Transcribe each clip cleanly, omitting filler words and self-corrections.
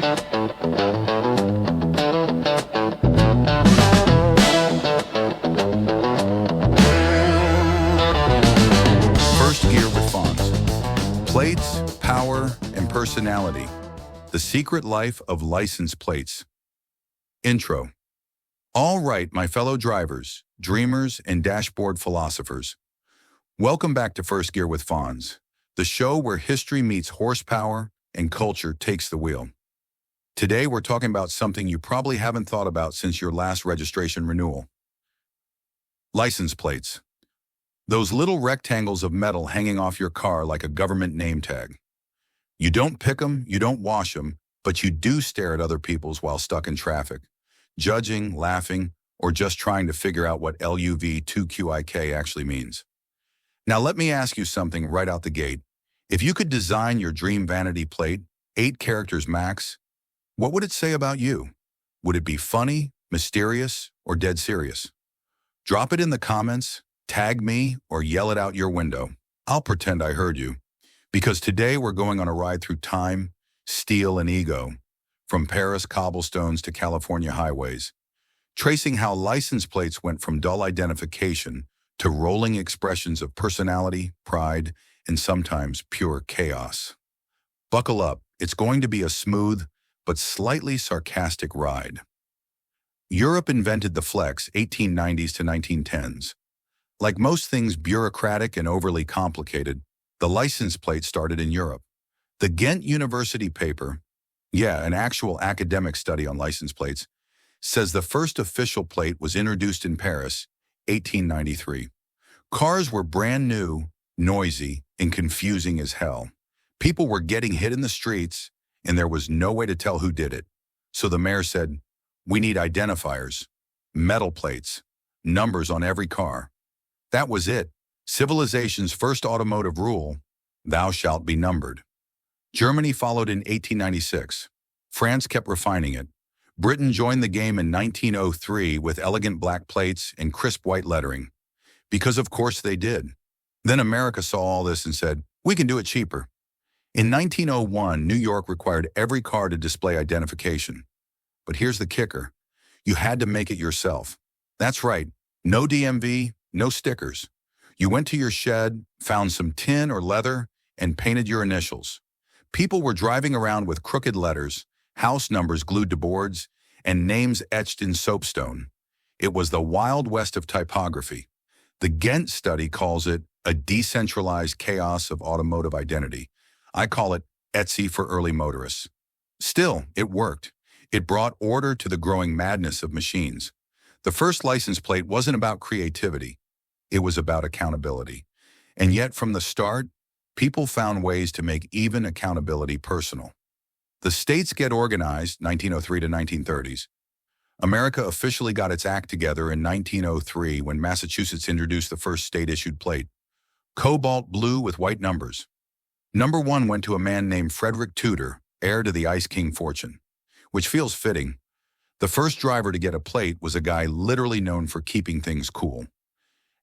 First Gear with Fonsz. Plates, power, and personality. The secret life of license plates. Intro. All right, my fellow drivers, dreamers, and dashboard philosophers. Welcome back to First Gear with Fonsz, the show where history meets horsepower and culture takes the wheel. Today, we're talking about something you probably haven't thought about since your last registration renewal. License plates. Those little rectangles of metal hanging off your car like a government name tag. You don't pick them, you don't wash them, but you do stare at other people's while stuck in traffic, judging, laughing, or just trying to figure out what LUV2QIK actually means. Now let me ask you something right out the gate. If you could design your dream vanity plate, 8 characters max, what would it say about you? Would it be funny, mysterious, or dead serious? Drop it in the comments, tag me, or yell it out your window. I'll pretend I heard you. Because today we're going on a ride through time, steel, and ego, from Paris cobblestones to California highways, tracing how license plates went from dull identification to rolling expressions of personality, pride, and sometimes pure chaos. Buckle up, it's going to be a smooth but slightly sarcastic ride. Europe invented the flex 1890s to 1910s. Like most things bureaucratic and overly complicated, the license plate started in Europe. The Ghent University paper, an actual academic study on license plates, says the first official plate was introduced in Paris, 1893. Cars were brand new, noisy, and confusing as hell. People were getting hit in the streets, and there was no way to tell who did it. So the mayor said, "We need identifiers, metal plates, numbers on every car." That was it. Civilization's first automotive rule, thou shalt be numbered. Germany followed in 1896. France kept refining it. Britain joined the game in 1903 with elegant black plates and crisp white lettering. Because of course they did. Then America saw all this and said, we can do it cheaper. In 1901, New York required every car to display identification. But here's the kicker. You had to make it yourself. That's right. No DMV, no stickers. You went to your shed, found some tin or leather, and painted your initials. People were driving around with crooked letters, house numbers glued to boards, and names etched in soapstone. It was the Wild West of typography. The Ghent study calls it a decentralized chaos of automotive identity. I call it Etsy for early motorists. Still, it worked. It brought order to the growing madness of machines. The first license plate wasn't about creativity. It was about accountability. And yet from the start, people found ways to make even accountability personal. The states get organized, 1903 to 1930s. America officially got its act together in 1903 when Massachusetts introduced the first state-issued plate. Cobalt blue with white numbers. Number 1 went to a man named Frederick Tudor, heir to the Ice King fortune, which feels fitting. The first driver to get a plate was a guy literally known for keeping things cool.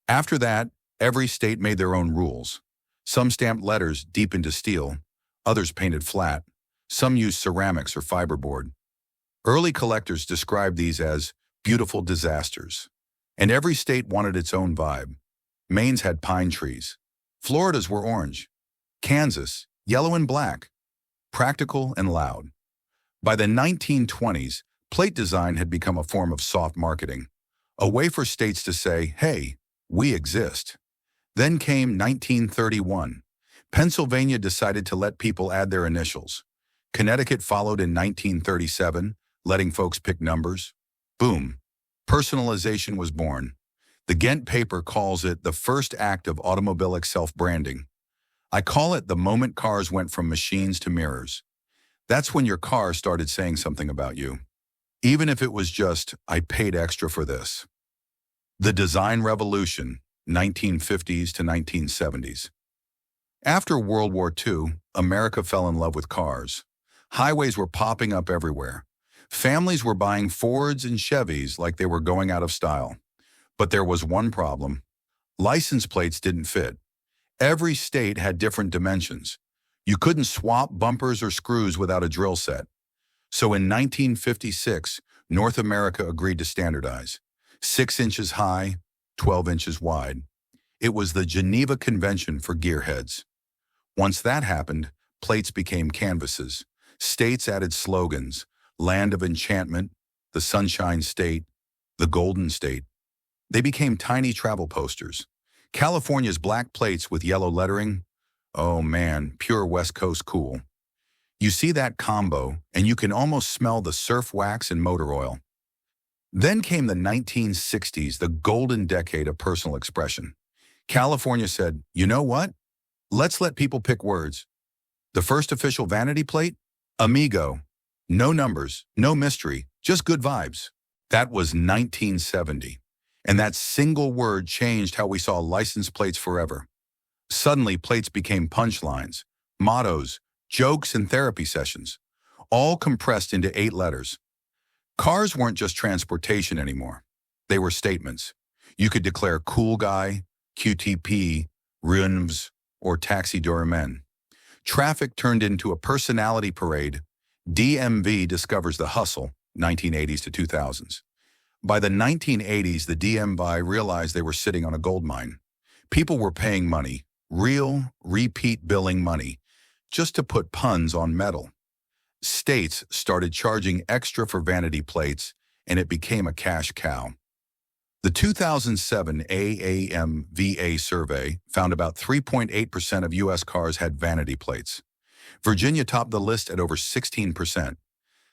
After that, every state made their own rules. Some stamped letters deep into steel, others painted flat. Some used ceramics or fiberboard. Early collectors described these as beautiful disasters. And every state wanted its own vibe. Maine's had pine trees. Florida's were orange. Kansas, yellow and black. Practical and loud. By the 1920s, plate design had become a form of soft marketing. A way for states to say, hey, we exist. Then came 1931. Pennsylvania decided to let people add their initials. Connecticut followed in 1937, letting folks pick numbers. Boom. Personalization was born. The Ghent paper calls it the first act of automobilic self-branding. I call it the moment cars went from machines to mirrors. That's when your car started saying something about you. Even if it was just, I paid extra for this. The design revolution, 1950s to 1970s. After World War II, America fell in love with cars. Highways were popping up everywhere. Families were buying Fords and Chevys like they were going out of style. But there was one problem. License plates didn't fit. Every state had different dimensions. You couldn't swap bumpers or screws without a drill set. So in 1956, North America agreed to standardize. 6 inches high, 12 inches wide. It was the Geneva Convention for gearheads. Once that happened, plates became canvases. States added slogans: Land of Enchantment, the Sunshine State, the Golden State. They became tiny travel posters. California's black plates with yellow lettering? Oh man, pure West Coast cool. You see that combo, and you can almost smell the surf wax and motor oil. Then came the 1960s, the golden decade of personal expression. California said, you know what? Let's let people pick words. The first official vanity plate? Amigo. No numbers, no mystery, just good vibes. That was 1970. And that single word changed how we saw license plates forever. Suddenly, plates became punchlines, mottos, jokes, and therapy sessions, all compressed into 8 letters. Cars weren't just transportation anymore. They were statements. You could declare cool guy, QTP, RUNVs, or taxidermen. Traffic turned into a personality parade. DMV discovers the hustle, 1980s to 2000s. By the 1980s, the DMV realized they were sitting on a gold mine. People were paying money, real, repeat billing money, just to put puns on metal. States started charging extra for vanity plates, and it became a cash cow. The 2007 AAMVA survey found about 3.8% of U.S. cars had vanity plates. Virginia topped the list at over 16%.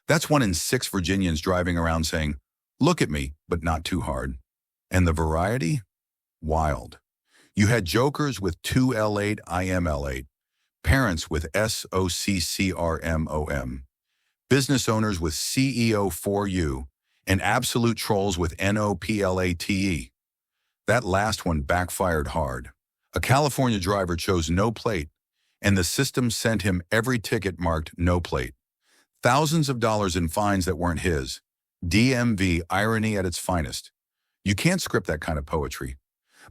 That's 1 in 6 Virginians driving around saying, "Look at me, but not too hard." And the variety? Wild. You had jokers with 2L8 IML8, parents with SOCCRMOM, business owners with CEO4U, and absolute trolls with NOPLATE. That last one backfired hard. A California driver chose no plate, and the system sent him every ticket marked no plate. Thousands of dollars in fines that weren't his. DMV irony at its finest. You can't script that kind of poetry.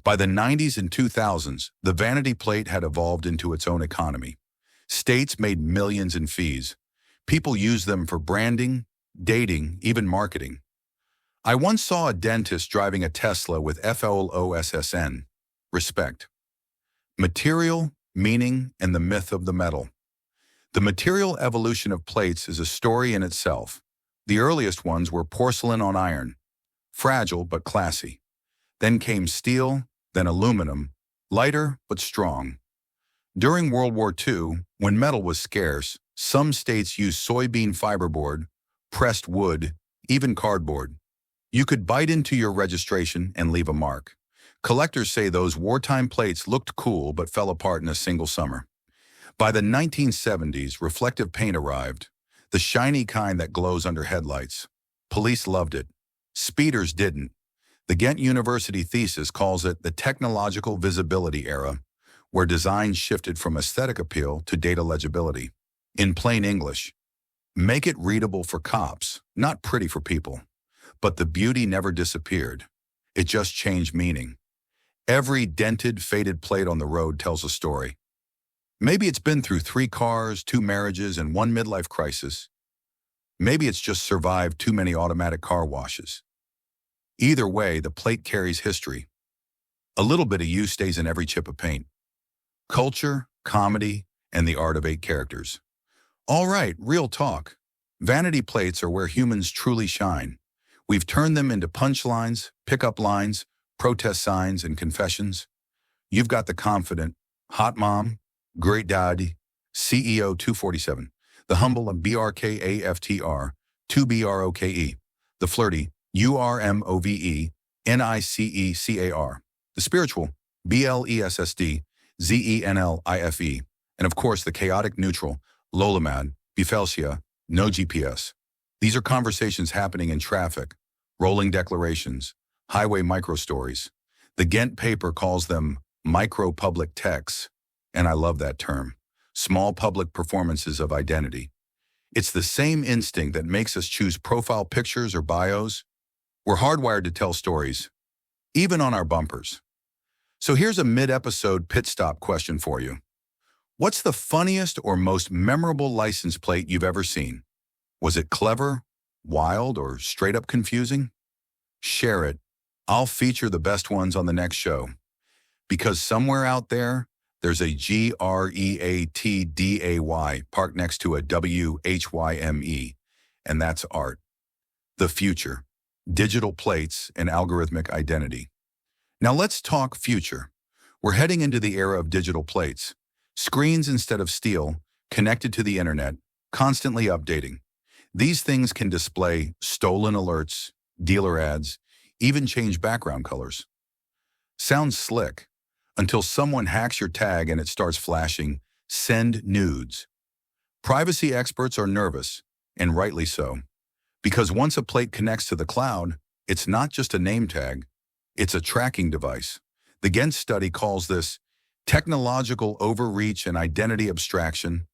By the 90s and 2000s, the vanity plate had evolved into its own economy. States made millions in fees. People used them for branding, dating, even marketing. I once saw a dentist driving a Tesla with FOLOSSN. Respect. Material, meaning, and the myth of the metal. The material evolution of plates is a story in itself. The earliest ones were porcelain on iron, fragile but classy. Then came steel, then aluminum, lighter but strong. During World War II, when metal was scarce, some states used soybean fiberboard, pressed wood, even cardboard. You could bite into your registration and leave a mark. Collectors say those wartime plates looked cool but fell apart in a single summer. By the 1970s, reflective paint arrived, the shiny kind that glows under headlights. Police loved it. Speeders didn't. The Ghent University thesis calls it the technological visibility era, where design shifted from aesthetic appeal to data legibility. In plain English, make it readable for cops, not pretty for people. But the beauty never disappeared. It just changed meaning. Every dented, faded plate on the road tells a story. Maybe it's been through 3 cars, 2 marriages, and 1 midlife crisis. Maybe it's just survived too many automatic car washes. Either way, the plate carries history. A little bit of you stays in every chip of paint. Culture, comedy, and the art of 8 characters. All right, real talk. Vanity plates are where humans truly shine. We've turned them into punchlines, pickup lines, protest signs, and confessions. You've got the confident, hot mom, great daddy, CEO 247, the humble BRKAFTR, 2BROKE, the flirty URMOVE, the spiritual BLESSD, ZENLIFE, and of course the chaotic neutral Lolamad, Bephelsia, no GPS. These are conversations happening in traffic, rolling declarations, highway micro-stories. The Ghent paper calls them micro-public texts, and I love that term, small public performances of identity. It's the same instinct that makes us choose profile pictures or bios. We're hardwired to tell stories, even on our bumpers. So here's a mid-episode pit stop question for you. What's the funniest or most memorable license plate you've ever seen? Was it clever, wild, or straight up confusing? Share it. I'll feature the best ones on the next show. Because somewhere out there, there's a GREATDAY parked next to a WHYME, and that's art. The future, digital plates, and algorithmic identity. Now let's talk future. We're heading into the era of digital plates. Screens instead of steel, connected to the internet, constantly updating. These things can display stolen alerts, dealer ads, even change background colors. Sounds slick, until someone hacks your tag and it starts flashing, "Send nudes." Privacy experts are nervous, and rightly so, because once a plate connects to the cloud, it's not just a name tag, it's a tracking device. The Ghent study calls this technological overreach and identity abstraction.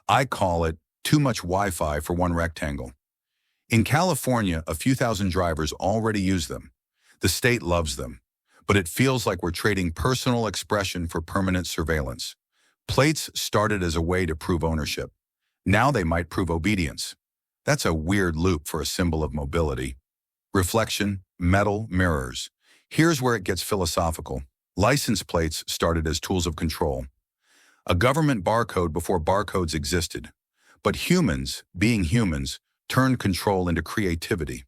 I call it too much Wi-Fi for one rectangle. In California, a few thousand drivers already use them. The state loves them, but it feels like we're trading personal expression for permanent surveillance. Plates started as a way to prove ownership. Now they might prove obedience. That's a weird loop for a symbol of mobility. Reflection, metal, mirrors. Here's where it gets philosophical. License plates started as tools of control. A government barcode before barcodes existed. But humans, being humans, turned control into creativity.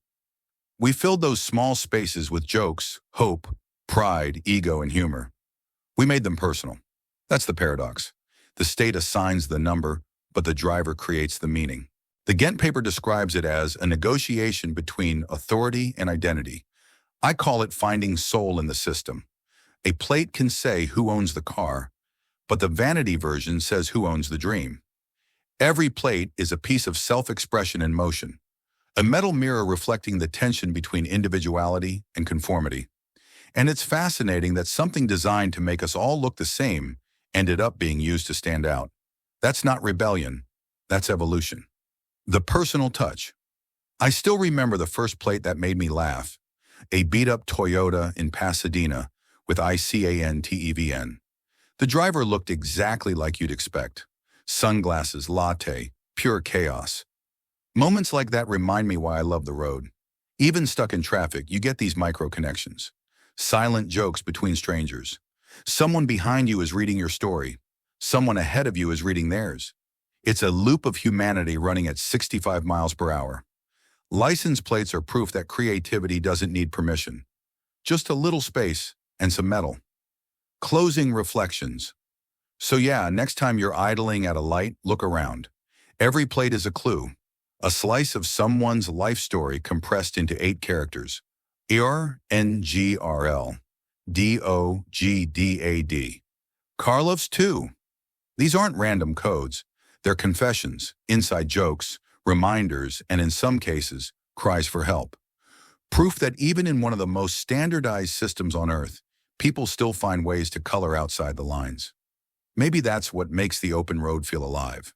We filled those small spaces with jokes, hope, pride, ego, and humor. We made them personal. That's the paradox. The state assigns the number, but the driver creates the meaning. The Ghent paper describes it as a negotiation between authority and identity. I call it finding soul in the system. A plate can say who owns the car, but the vanity version says who owns the dream. Every plate is a piece of self-expression in motion, a metal mirror reflecting the tension between individuality and conformity. And it's fascinating that something designed to make us all look the same ended up being used to stand out. That's not rebellion, that's evolution. The personal touch. I still remember the first plate that made me laugh, a beat-up Toyota in Pasadena with ICANTEVN. The driver looked exactly like you'd expect. Sunglasses, latte, pure chaos. Moments like that remind me why I love the road. Even stuck in traffic, you get these micro connections. Silent jokes between strangers. Someone behind you is reading your story. Someone ahead of you is reading theirs. It's a loop of humanity running at 65 miles per hour. License plates are proof that creativity doesn't need permission. Just a little space and some metal. Closing reflections. So yeah, next time you're idling at a light, look around. Every plate is a clue. A slice of someone's life story compressed into 8 characters. ERNGRL. DOGDAD. Karloff's too. These aren't random codes. They're confessions, inside jokes, reminders, and in some cases, cries for help. Proof that even in one of the most standardized systems on Earth, people still find ways to color outside the lines. Maybe that's what makes the open road feel alive.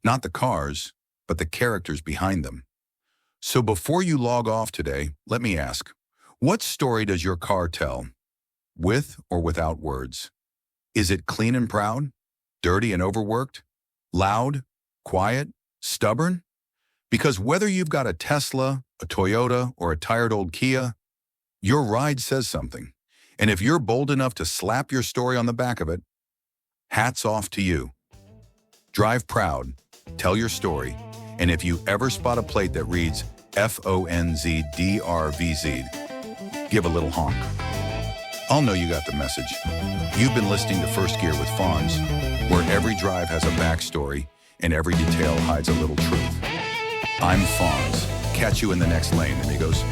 Not the cars, but the characters behind them. So before you log off today, let me ask, what story does your car tell? With or without words? Is it clean and proud? Dirty and overworked? Loud? Quiet? Stubborn? Because whether you've got a Tesla, a Toyota, or a tired old Kia, your ride says something. And if you're bold enough to slap your story on the back of it, hats off to you. Drive proud, tell your story, and if you ever spot a plate that reads FONZDRVZ, give a little honk. I'll know you got the message. You've been listening to First Gear with Fonz, where every drive has a backstory and every detail hides a little truth. I'm Fonz. Catch you in the next lane, amigos.